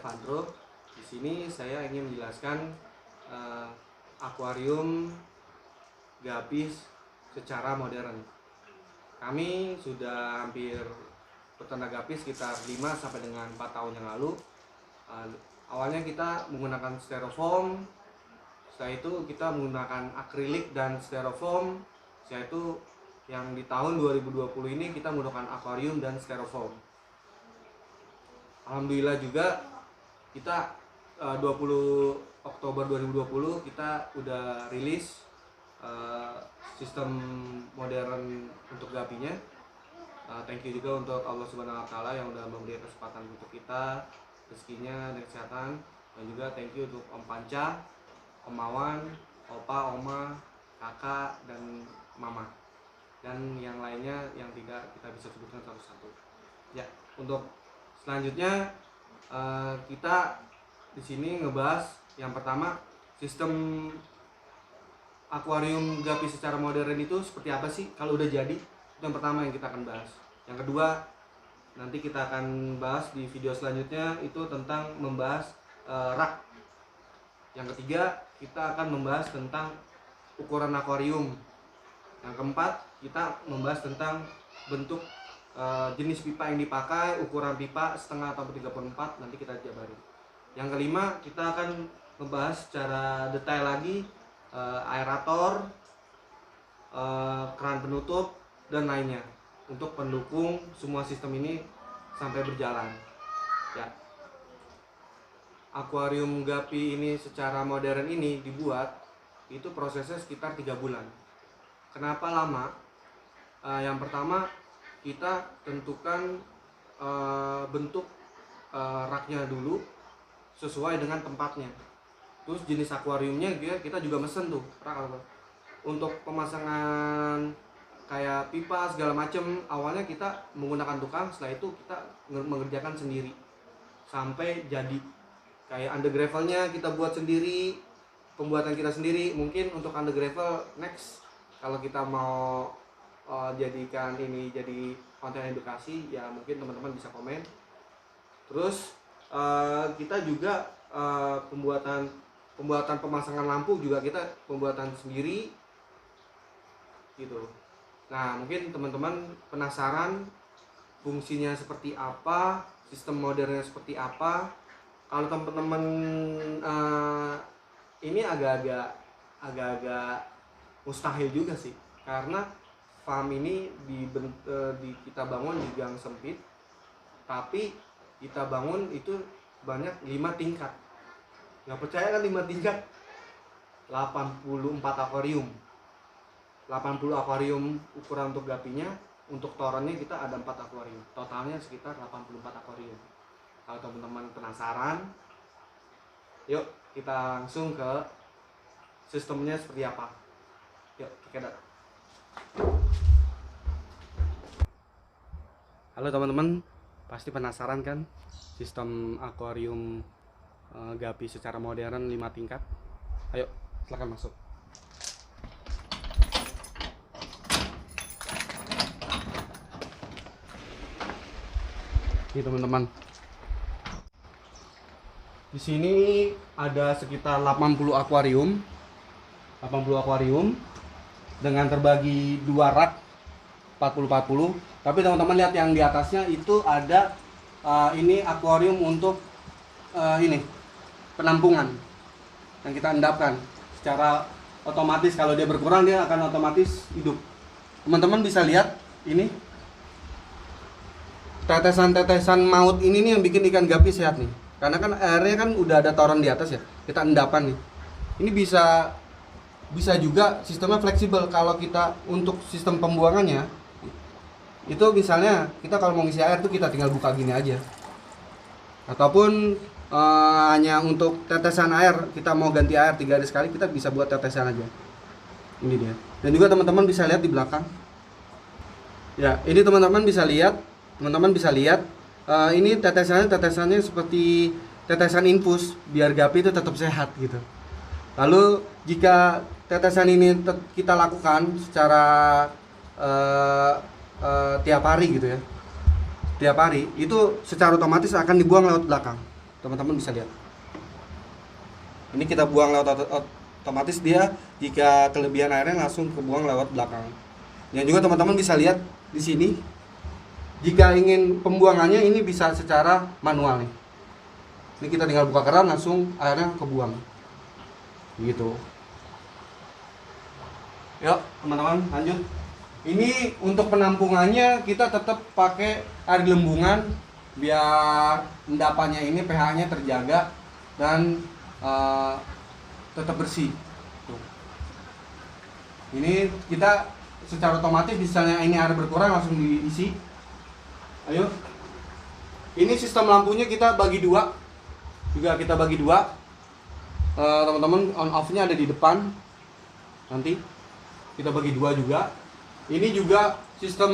Alejandro. Di sini saya ingin menjelaskan akuarium guppies secara modern. Kami sudah hampir peternak guppies sekitar 5 sampai dengan 4 tahun yang lalu. Awalnya kita menggunakan styrofoam, setelah itu kita menggunakan akrilik dan styrofoam. Setelah itu yang di tahun 2020 ini kita menggunakan akuarium dan styrofoam. Alhamdulillah juga kita 20 Oktober 2020 kita udah rilis sistem modern untuk guppinya. Thank you juga untuk Allah Subhanahu wa Ta'ala yang udah memberi kesempatan untuk kita, rezekinya dan kesehatan. Dan juga thank you untuk Om Panca, Om Mawan, Opa, Oma, Kakak, dan Mama, dan yang lainnya yang tidak kita bisa sebutkan satu-satu. Ya, untuk selanjutnya kita di sini ngebahas yang pertama, sistem akuarium guppies secara modern itu seperti apa sih kalau udah jadi. Itu yang pertama yang kita akan bahas. Yang kedua, nanti kita akan bahas di video selanjutnya itu tentang membahas rak. Yang ketiga, kita akan membahas tentang ukuran akuarium. Yang keempat, kita membahas tentang bentuk jenis pipa yang dipakai, ukuran pipa setengah atau 34, nanti kita jabarin. Yang kelima, kita akan membahas secara detail lagi aerator, keran penutup, dan lainnya untuk pendukung semua sistem ini sampai berjalan. Ya. Akuarium guppy ini secara modern ini dibuat itu prosesnya sekitar 3 bulan. Kenapa lama? Yang pertama, kita tentukan bentuk raknya dulu sesuai dengan tempatnya. Terus jenis akuariumnya kita juga mesen tuh rak. Untuk pemasangan kayak pipa segala macem, awalnya kita menggunakan tukang, setelah itu kita mengerjakan sendiri sampai jadi. Kayak undergravelnya kita buat sendiri, pembuatan kita sendiri. Mungkin untuk undergravel next kalau kita mau jadikan ini jadi konten edukasi, ya mungkin teman-teman bisa komen. Terus kita juga pembuatan pemasangan lampu juga kita pembuatan sendiri gitu. Nah, mungkin teman-teman penasaran fungsinya seperti apa, sistem modernnya seperti apa. Kalau teman-teman ini agak-agak mustahil juga sih, karena farm ini kita bangun di gang sempit, tapi kita bangun itu banyak 5 tingkat. Nggak percaya kan 5 tingkat? 84 akuarium. 80 akuarium ukuran untuk guppinya, untuk torennya kita ada 4 akuarium. Totalnya sekitar 84 akuarium. Kalau teman-teman penasaran, yuk kita langsung ke sistemnya seperti apa. Yuk kita. Halo teman-teman, pasti penasaran kan sistem akuarium guppy secara modern 5 tingkat? Ayo, silakan masuk. Ini teman-teman. Di sini ada sekitar 80 akuarium dengan terbagi 2 rak 40-40. Tapi teman-teman lihat yang di atasnya itu ada ini akuarium untuk ini penampungan yang kita endapkan secara otomatis. Kalau dia berkurang dia akan otomatis hidup. Teman-teman bisa lihat ini tetesan-tetesan maut ini nih yang bikin ikan guppy sehat nih. Karena kan airnya kan udah ada toren di atas ya. Kita endapan nih. Ini bisa juga sistemnya fleksibel. Kalau kita untuk sistem pembuangannya itu misalnya kita kalau mau ngisi air tuh kita tinggal buka gini aja. Ataupun hanya untuk tetesan air, kita mau ganti air 3 hari sekali, kita bisa buat tetesan aja. Ini dia. Dan juga teman-teman bisa lihat di belakang. Ya, ini teman-teman bisa lihat. Ini tetesannya seperti tetesan infus biar guppy itu tetap sehat gitu. Lalu jika tetesan ini kita lakukan secara tiap hari gitu ya, tiap hari itu secara otomatis akan dibuang lewat belakang. teman-teman bisa lihat. Ini kita buang lewat otomatis, dia jika kelebihan airnya langsung kebuang lewat belakang. Yang juga teman-teman bisa lihat di sini, jika ingin pembuangannya ini bisa secara manual nih. Ini kita tinggal buka keran langsung airnya kebuang. Gitu. Yuk teman-teman lanjut. Ini untuk penampungannya kita tetap pakai air gelembungan biar endapannya ini pH-nya terjaga dan tetap bersih. Tuh. Ini kita secara otomatis misalnya ini air berkurang langsung diisi. Ayo. Ini sistem lampunya kita bagi dua. Juga kita bagi dua. Teman-teman on off-nya ada di depan. Nanti kita bagi dua juga. Ini juga sistem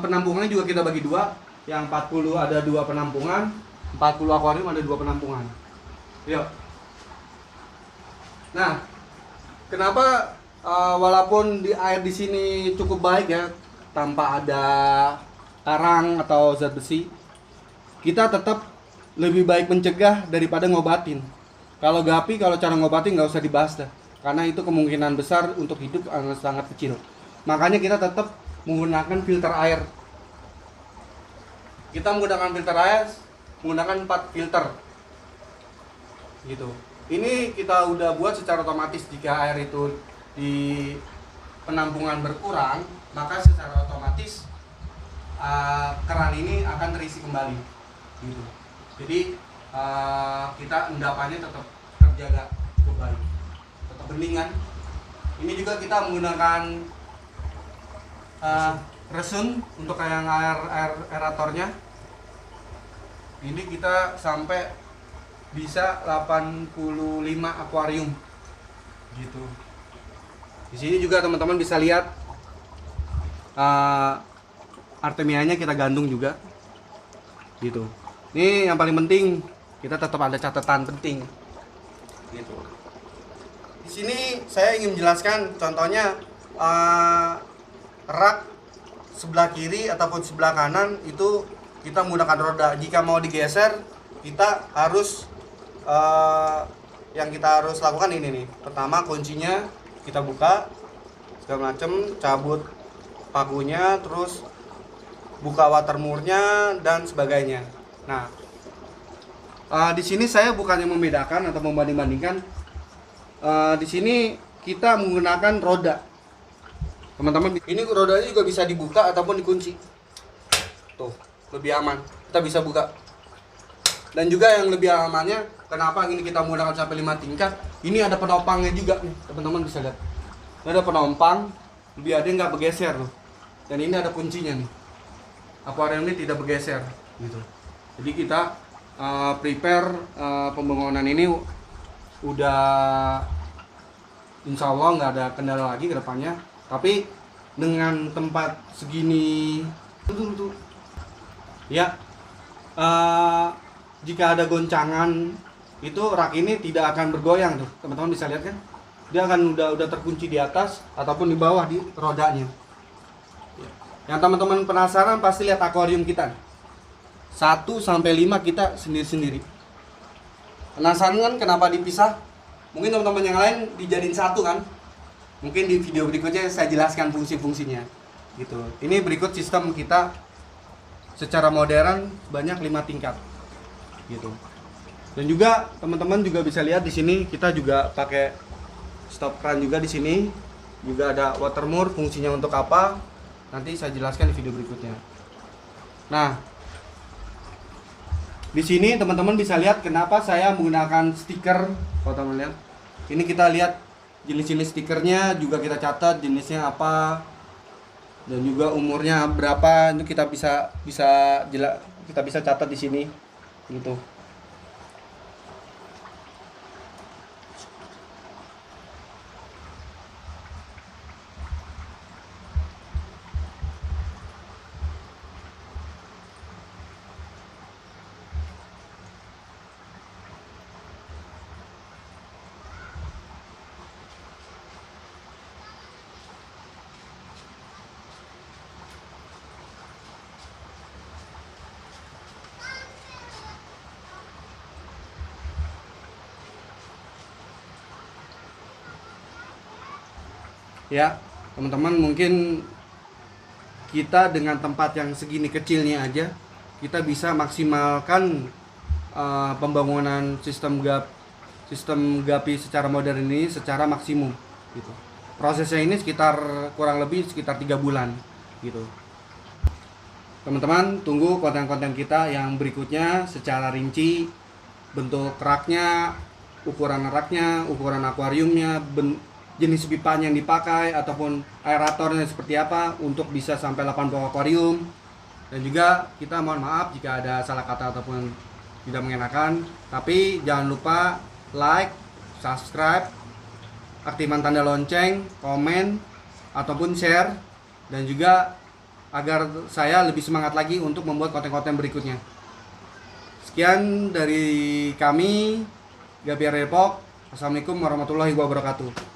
penampungannya juga kita bagi dua. Yang 40 ada 2 penampungan, 40 akuarium ada 2 penampungan. Yuk. Nah, kenapa walaupun di air di sini cukup baik ya, tanpa ada karang atau zat besi, kita tetap lebih baik mencegah daripada ngobatin. Kalau gapi, kalau cara ngobatin nggak usah dibahas dah, karena itu kemungkinan besar untuk hidup sangat kecil. Makanya kita tetap menggunakan filter air. Kita menggunakan filter air, menggunakan 4 filter gitu. Ini kita udah buat secara otomatis. Jika air itu di penampungan berkurang, maka secara otomatis keran ini akan terisi kembali gitu. Jadi kita endapannya tetap terjaga cukup baik, tetap beningan. Ini juga kita menggunakan resun untuk yang air aeratornya. Ini kita sampai bisa 85 akuarium gitu. Di sini juga teman-teman bisa lihat artemianya kita gantung juga gitu. Ini yang paling penting, kita tetap ada catatan penting gitu. Di sini saya ingin menjelaskan contohnya rak sebelah kiri ataupun sebelah kanan itu kita menggunakan roda. Jika mau digeser, kita harus yang kita harus lakukan ini nih. Pertama, kuncinya kita buka segala macam, cabut pakunya, terus buka watermurnya dan sebagainya. Nah, di sini saya bukannya membedakan atau membanding-bandingkan. Di sini kita menggunakan roda. Teman-teman, ini rodanya juga bisa dibuka ataupun dikunci. Tuh, lebih aman. Kita bisa buka. Dan juga yang lebih amannya, kenapa ini kita menggunakan sampai 5 tingkat? Ini ada penopangnya juga nih, teman-teman bisa lihat. Ini ada penompang, biar dia nggak bergeser loh. Dan ini ada kuncinya nih. Akuarium ini tidak bergeser, gitu. Jadi kita prepare pembangunan ini udah insya Allah nggak ada kendala lagi ke depannya. Tapi dengan tempat segini, ya, jika ada goncangan itu rak ini tidak akan bergoyang tuh, teman-teman bisa lihat kan? Dia akan udah terkunci di atas ataupun di bawah di rodanya. Yang teman-teman penasaran pasti lihat akuarium kita. 1 sampai 5 kita sendiri-sendiri. Penasaran kan kenapa dipisah? Mungkin teman-teman yang lain dijadiin satu kan? Mungkin di video berikutnya saya jelaskan fungsi-fungsinya. Gitu. Ini berikut sistem kita secara modern banyak 5 tingkat. Gitu. Dan juga teman-teman juga bisa lihat di sini kita juga pakai stop kran juga di sini. Juga ada watermur, fungsinya untuk apa? Nanti saya jelaskan di video berikutnya. Nah, di sini teman-teman bisa lihat kenapa saya menggunakan stiker. Kalau teman lihat, ini kita lihat jenis-jenis stikernya juga kita catat jenisnya apa dan juga umurnya berapa. Itu kita bisa catat di sini, gitu. Ya, teman-teman, mungkin kita dengan tempat yang segini kecilnya aja kita bisa maksimalkan pembangunan sistem GAPI secara modern ini secara maksimum gitu. Prosesnya ini kurang lebih sekitar 3 bulan gitu. Teman-teman, tunggu konten-konten kita yang berikutnya secara rinci, bentuk raknya, ukuran raknya, ukuran akuariumnya, jenis pipa yang dipakai ataupun aeratornya seperti apa untuk bisa sampai 80 akuarium. Dan juga kita mohon maaf jika ada salah kata ataupun tidak mengenakan, tapi jangan lupa like, subscribe, aktifkan tanda lonceng, komen ataupun share, dan juga agar saya lebih semangat lagi untuk membuat konten-konten berikutnya. Sekian dari kami, GAPI Area Depok. Assalamualaikum warahmatullahi wabarakatuh.